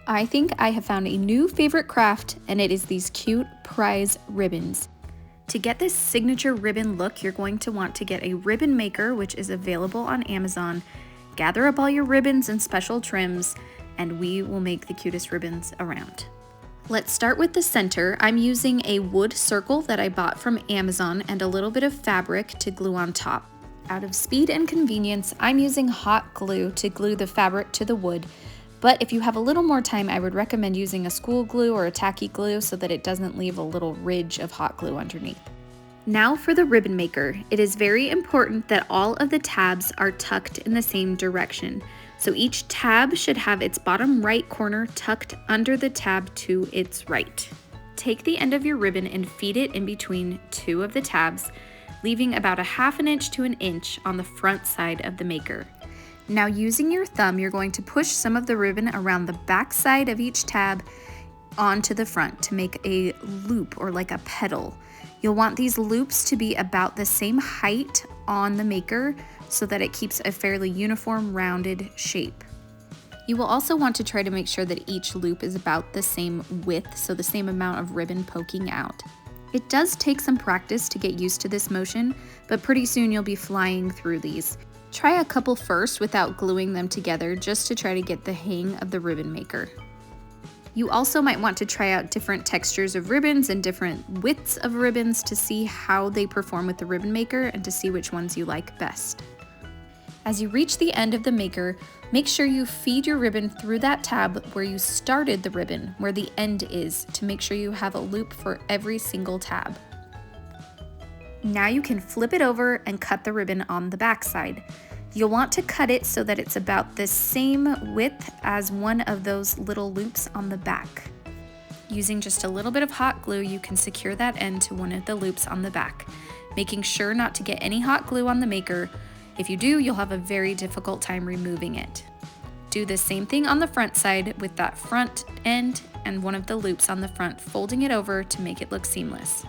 I think I have found a new favorite craft, and it is these cute prize ribbons. To get this signature ribbon look, you're going to want to get a ribbon maker, which is available on Amazon. Gather up all your ribbons and special trims, and we will make the cutest ribbons around. Let's start with the center. I'm using a wood circle that I bought from Amazon and a little bit of fabric to glue on top. Out of speed and convenience, I'm using hot glue to glue the fabric to the wood. But if you have a little more time, I would recommend using a school glue or a tacky glue so that it doesn't leave a little ridge of hot glue underneath. Now for the ribbon maker. It is very important that all of the tabs are tucked in the same direction. So each tab should have its bottom right corner tucked under the tab to its right. Take the end of your ribbon and feed it in between two of the tabs, leaving about a ½ inch to an inch on the front side of the maker. Now using your thumb, you're going to push some of the ribbon around the back side of each tab onto the front to make a loop or like a petal. You'll want these loops to be about the same height on the maker so that it keeps a fairly uniform rounded shape. You will also want to try to make sure that each loop is about the same width, so the same amount of ribbon poking out. It does take some practice to get used to this motion, but pretty soon you'll be flying through these. Try a couple first without gluing them together just to try to get the hang of the ribbon maker. You also might want to try out different textures of ribbons and different widths of ribbons to see how they perform with the ribbon maker and to see which ones you like best. As you reach the end of the maker, make sure you feed your ribbon through that tab where you started the ribbon, where the end is, to make sure you have a loop for every single tab. Now you can flip it over and cut the ribbon on the back side. You'll want to cut it so that it's about the same width as one of those little loops on the back. Using just a little bit of hot glue, you can secure that end to one of the loops on the back, making sure not to get any hot glue on the maker. If you do, you'll have a very difficult time removing it. Do the same thing on the front side with that front end and one of the loops on the front, folding it over to make it look seamless.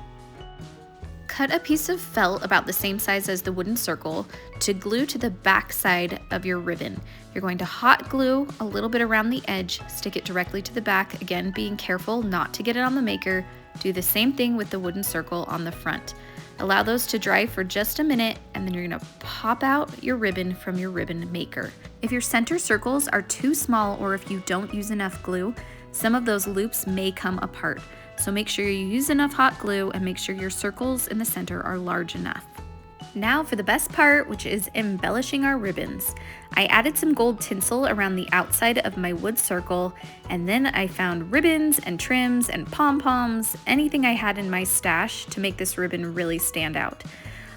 Cut a piece of felt about the same size as the wooden circle to glue to the back side of your ribbon. You're going to hot glue a little bit around the edge, stick it directly to the back, again being careful not to get it on the maker. Do the same thing with the wooden circle on the front. Allow those to dry for just a minute, and then you're going to pop out your ribbon from your ribbon maker. If your center circles are too small or if you don't use enough glue, some of those loops may come apart. So make sure you use enough hot glue and make sure your circles in the center are large enough. Now for the best part, which is embellishing our ribbons. I added some gold tinsel around the outside of my wood circle, and then I found ribbons and trims and pom-poms, anything I had in my stash to make this ribbon really stand out.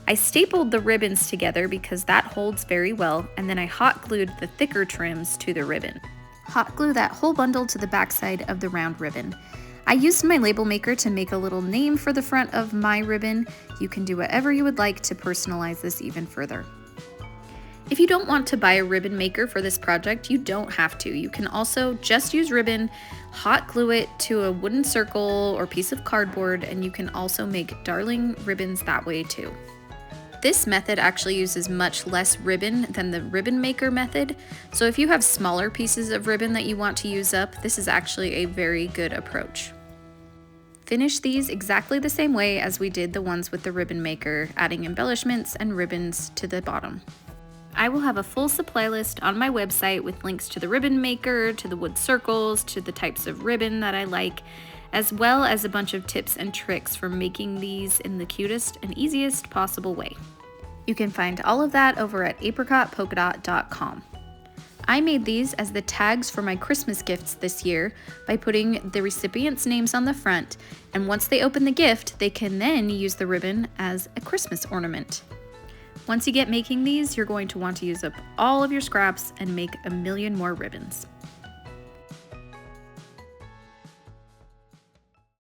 I stapled the ribbons together because that holds very well, and then I hot glued the thicker trims to the ribbon. Hot glue that whole bundle to the backside of the round ribbon. I used my label maker to make a little name for the front of my ribbon. You can do whatever you would like to personalize this even further. If you don't want to buy a ribbon maker for this project, you don't have to. You can also just use ribbon, hot glue it to a wooden circle or piece of cardboard, and you can also make darling ribbons that way too. This method actually uses much less ribbon than the ribbon maker method, so if you have smaller pieces of ribbon that you want to use up, this is actually a very good approach. Finish these exactly the same way as we did the ones with the ribbon maker, adding embellishments and ribbons to the bottom. I will have a full supply list on my website with links to the ribbon maker, to the wood circles, to the types of ribbon that I like, as well as a bunch of tips and tricks for making these in the cutest and easiest possible way. You can find all of that over at apricotpolkadot.com. I made these as the tags for my Christmas gifts this year by putting the recipients' names on the front, and once they open the gift, they can then use the ribbon as a Christmas ornament. Once you get making these, you're going to want to use up all of your scraps and make a million more ribbons.